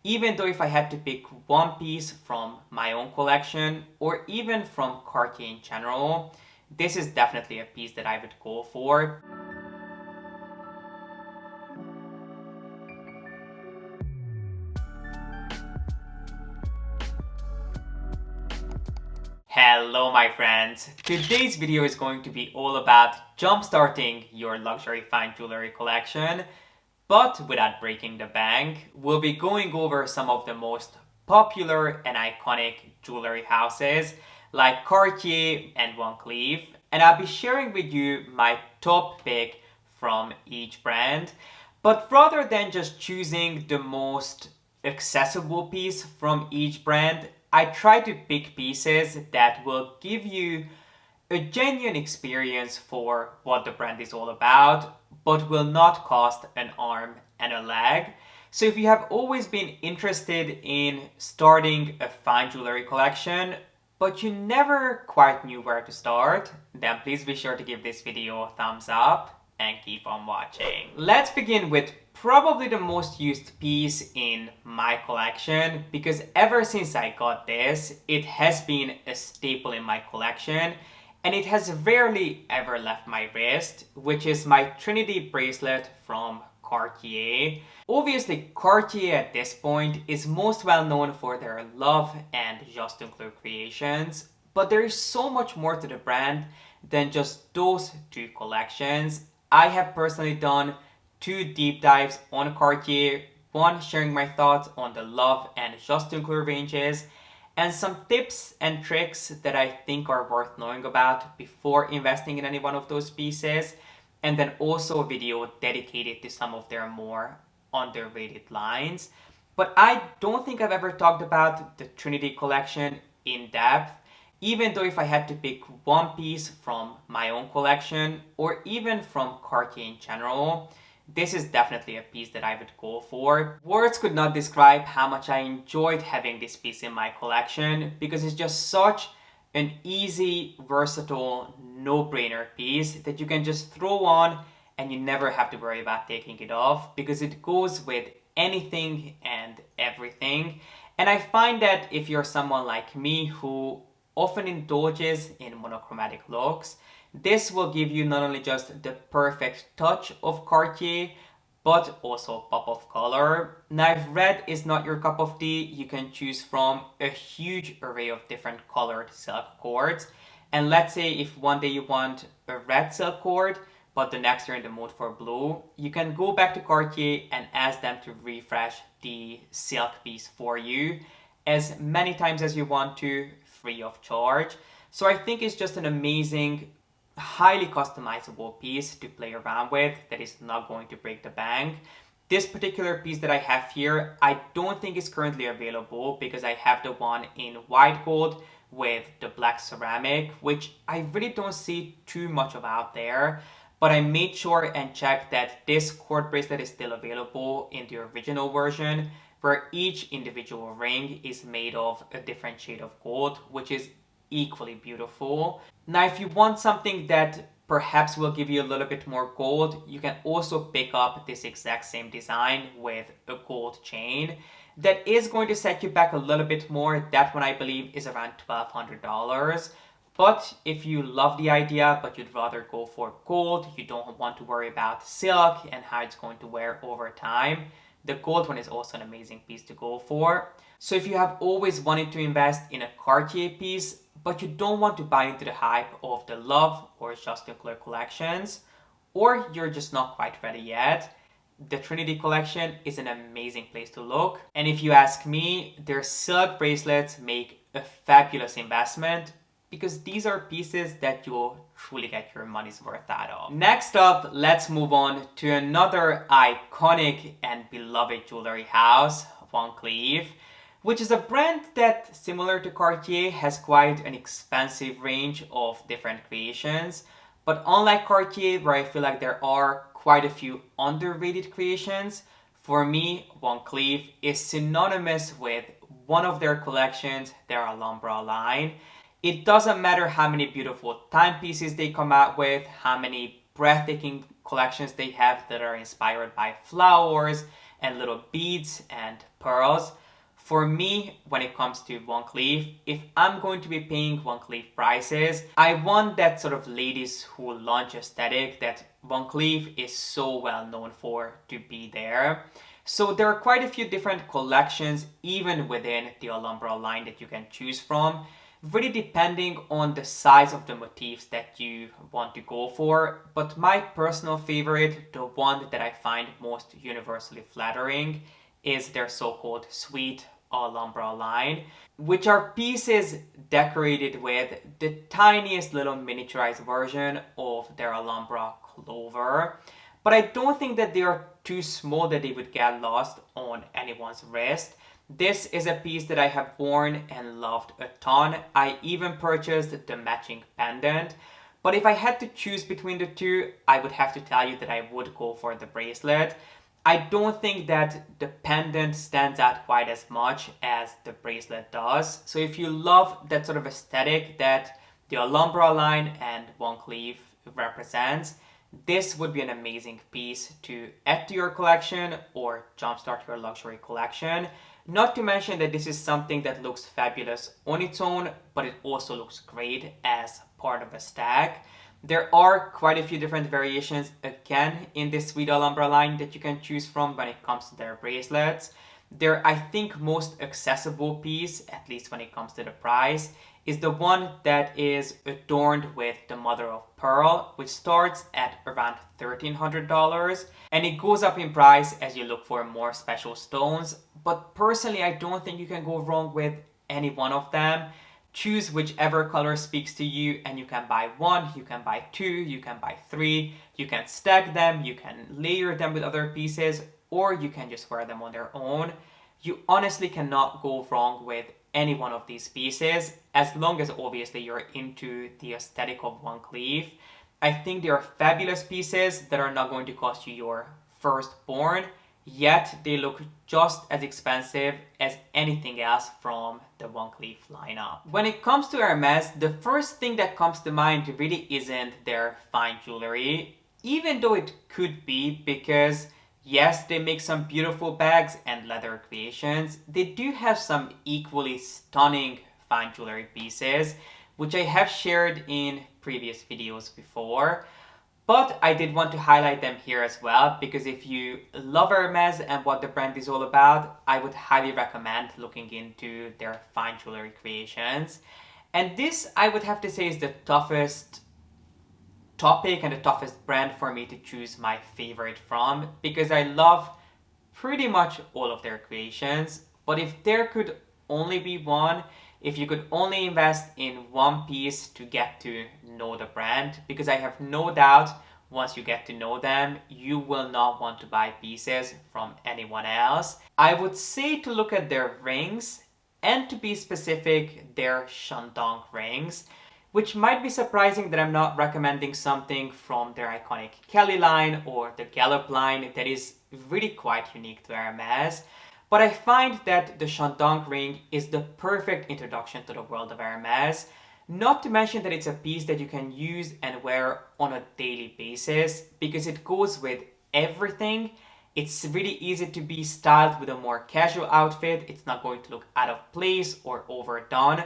even though if I had to pick one piece from my own collection or even from Cartier in general, this is definitely a piece that I would go for. Hello my friends, today's video is going to be all about jumpstarting your luxury fine jewelry collection, but without breaking the bank. We'll be going over some of the most popular and iconic jewelry houses like Cartier and Van Cleef, and I'll be sharing with you my top pick from each brand. But rather than just choosing the most accessible piece from each brand, I try to pick pieces that will give you a genuine experience for what the brand is all about, but will not cost an arm and a leg. So if you have always been interested in starting a fine jewelry collection, but you never quite knew where to start, then please be sure to give this video a thumbs up and keep on watching. Let's begin with probably the most used piece in my collection, because ever since I got this, it has been a staple in my collection and it has rarely ever left my wrist, which is my Trinity bracelet from Cartier. Obviously, Cartier at this point is most well known for their Love and Juste creations, but there is so much more to the brand than just those two collections. I have personally done 2 deep dives on Cartier, one sharing my thoughts on the Love and Juste ranges, and some tips and tricks that I think are worth knowing about before investing in any one of those pieces, and then also a video dedicated to some of their more underrated lines. But I don't think I've ever talked about the Trinity collection in depth, even though if I had to pick one piece from my own collection or even from Cartier in general, this is definitely a piece that I would go for. Words could not describe how much I enjoyed having this piece in my collection, because it's just such an easy, versatile, no-brainer piece that you can just throw on and you never have to worry about taking it off, because it goes with anything and everything. And I find that if you're someone like me who often indulges in monochromatic looks, this will give you not only just the perfect touch of Cartier, but also a pop of color. Now, if red is not your cup of tea, you can choose from a huge array of different colored silk cords. And let's say if one day you want a red silk cord, but the next you're in the mood for blue, you can go back to Cartier and ask them to refresh the silk piece for you as many times as you want to, free of charge. So I think it's just an amazing, highly customizable piece to play around with that is not going to break the bank. This particular piece that I have here, I don't think is currently available, because I have the one in white gold with the black ceramic, which I really don't see too much of out there. But I made sure and checked that this cord bracelet is still available in the original version, where each individual ring is made of a different shade of gold, which is equally beautiful. Now, if you want something that perhaps will give you a little bit more gold, you can also pick up this exact same design with a gold chain. That is going to set you back a little bit more. That one I believe is around $1,200. But if you love the idea, but you'd rather go for gold, you don't want to worry about silk and how it's going to wear over time, the gold one is also an amazing piece to go for. So if you have always wanted to invest in a Cartier piece, but you don't want to buy into the hype of the Love or Juste collections, or you're just not quite ready yet, the Trinity collection is an amazing place to look. And if you ask me, their silk bracelets make a fabulous investment, because these are pieces that you'll truly get your money's worth out of. Next up, let's move on to another iconic and beloved jewelry house, Van Cleef, which is a brand that, similar to Cartier, has quite an expansive range of different creations. But unlike Cartier, where I feel like there are quite a few underrated creations, for me, Van Cleef is synonymous with one of their collections, their Alhambra line. It doesn't matter how many beautiful timepieces they come out with, how many breathtaking collections they have that are inspired by flowers and little beads and pearls. For me, when it comes to Van Cleef, if I'm going to be paying Van Cleef prices, I want that sort of ladies who lunch aesthetic that Van Cleef is so well known for to be there. So there are quite a few different collections even within the Alhambra line that you can choose from, really depending on the size of the motifs that you want to go for. But my personal favorite, the one that I find most universally flattering, is their so-called Sweet Alhambra line, which are pieces decorated with the tiniest little miniaturized version of their Alhambra clover. But I don't think that they are too small that they would get lost on anyone's wrist. This is a piece that I have worn and loved a ton. I even purchased the matching pendant. But if I had to choose between the two, I would have to tell you that I would go for the bracelet. I don't think that the pendant stands out quite as much as the bracelet does. So if you love that sort of aesthetic that the Alhambra line and Van Cleef represents, this would be an amazing piece to add to your collection or jumpstart your luxury collection. Not to mention that this is something that looks fabulous on its own, but it also looks great as part of a stack. There are quite a few different variations again in this Sweet Alhambra line that you can choose from when it comes to their bracelets. Their, I think, most accessible piece, at least when it comes to the price, is the one that is adorned with the mother of pearl, which starts at around $1,300, and it goes up in price as you look for more special stones. But personally, I don't think you can go wrong with any one of them. Choose whichever color speaks to you, and you can buy one, you can buy two, you can buy three, you can stack them, you can layer them with other pieces, or you can just wear them on their own. You honestly cannot go wrong with any one of these pieces, as long as obviously you're into the aesthetic of Van Cleef. I think they are fabulous pieces that are not going to cost you your firstborn, yet they look just as expensive as anything else from the Van Cleef lineup. When it comes to Hermes, the first thing that comes to mind really isn't their fine jewelry, even though it could be, because yes, they make some beautiful bags and leather creations. They do have some equally stunning fine jewelry pieces, which I have shared in previous videos before. But I did want to highlight them here as well, because if you love Hermes and what the brand is all about, I would highly recommend looking into their fine jewelry creations. And this, I would have to say, is the toughest topic and the toughest brand for me to choose my favorite from, because I love pretty much all of their creations. But if there could only be one, if you could only invest in one piece to get to know the brand, because I have no doubt once you get to know them, you will not want to buy pieces from anyone else. I would say to look at their rings, and to be specific, their Shandong rings, which might be surprising that I'm not recommending something from their iconic Kelly line or the Gallop line that is really quite unique to Hermes. But I find that the Shandong ring is the perfect introduction to the world of Hermes. Not to mention that it's a piece that you can use and wear on a daily basis, because it goes with everything. It's really easy to be styled with a more casual outfit. It's not going to look out of place or overdone,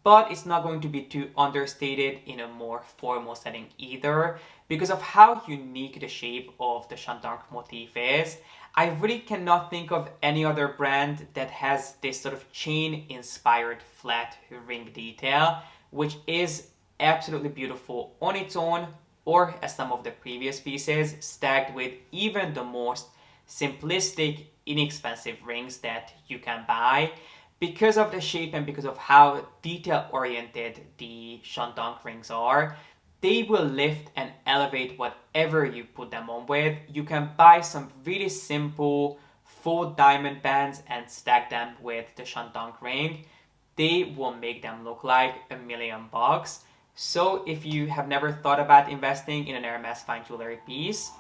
but it's not going to be too understated in a more formal setting either, because of how unique the shape of the Shandong motif is. I really cannot think of any other brand that has this sort of chain-inspired flat ring detail, which is absolutely beautiful on its own, or as some of the previous pieces, stacked with even the most simplistic, inexpensive rings that you can buy. Because of the shape and because of how detail-oriented the Shandong rings are, they will lift and elevate whatever you put them on with. You can buy some really simple faux diamond bands and stack them with the Shandong ring. They will make them look like $1,000,000. So if you have never thought about investing in an Hermes fine jewelry piece,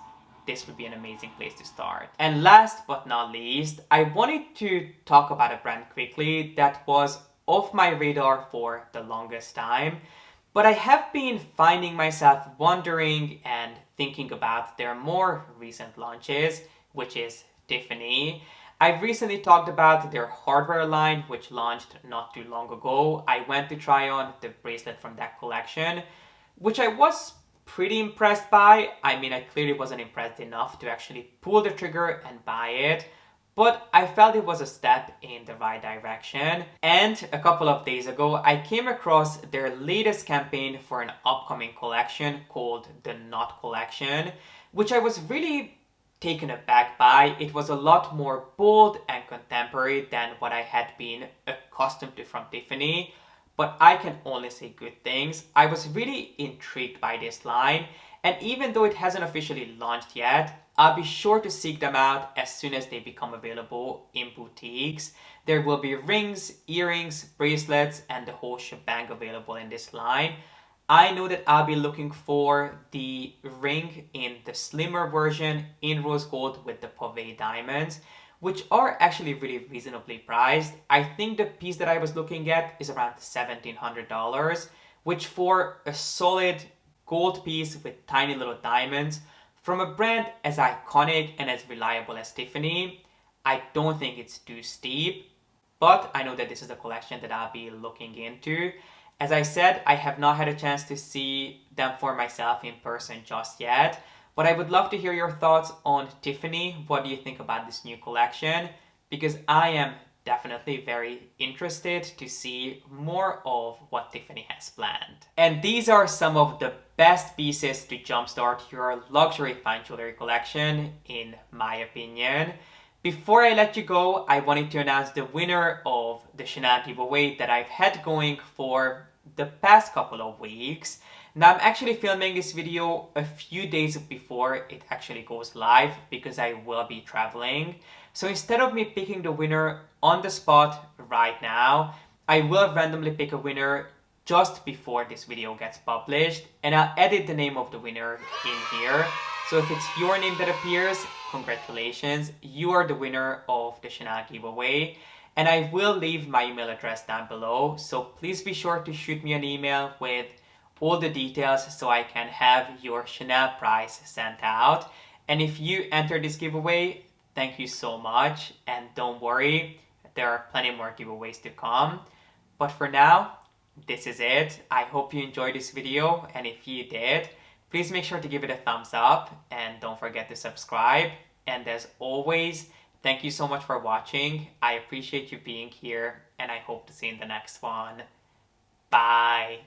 this would be an amazing place to start. And last but not least, I wanted to talk about a brand quickly that was off my radar for the longest time, but I have been finding myself wondering and thinking about their more recent launches, which is Tiffany. I've recently talked about their hardware line, which launched not too long ago. I went to try on the bracelet from that collection, which I was pretty impressed by. I mean, I clearly wasn't impressed enough to actually pull the trigger and buy it, but I felt it was a step in the right direction. And a couple of days ago, I came across their latest campaign for an upcoming collection called the Knot Collection, which I was really taken aback by. It was a lot more bold and contemporary than what I had been accustomed to from Tiffany, but I can only say good things. I was really intrigued by this line, and even though it hasn't officially launched yet, I'll be sure to seek them out as soon as they become available in boutiques. There will be rings, earrings, bracelets, and the whole shebang available in this line. I know that I'll be looking for the ring in the slimmer version in rose gold with the pave diamonds, which are actually really reasonably priced. I think the piece that I was looking at is around $1,700, which for a solid gold piece with tiny little diamonds from a brand as iconic and as reliable as Tiffany, I don't think it's too steep. But I know that this is the collection that I'll be looking into. As I said, I have not had a chance to see them for myself in person just yet, but I would love to hear your thoughts on Tiffany. What do you think about this new collection? Because I am definitely very interested to see more of what Tiffany has planned. And these are some of the best pieces to jumpstart your luxury fine jewelry collection, in my opinion. Before I let you go, I wanted to announce the winner of the Chanel giveaway that I've had going for the past couple of weeks. Now I'm actually filming this video a few days before it actually goes live because I will be traveling. So instead of me picking the winner on the spot right now, I will randomly pick a winner just before this video gets published, and I'll edit the name of the winner in here. So if it's your name that appears, congratulations, you are the winner of the Chanel giveaway. And I will leave my email address down below, so please be sure to shoot me an email with all the details so I can have your Chanel prize sent out. And if you enter this giveaway, thank you so much, and don't worry, there are plenty more giveaways to come. But for now, this is it. I hope you enjoyed this video, and if you did, please make sure to give it a thumbs up and don't forget to subscribe. And as always, thank you so much for watching. I appreciate you being here, and I hope to see you in the next one. Bye.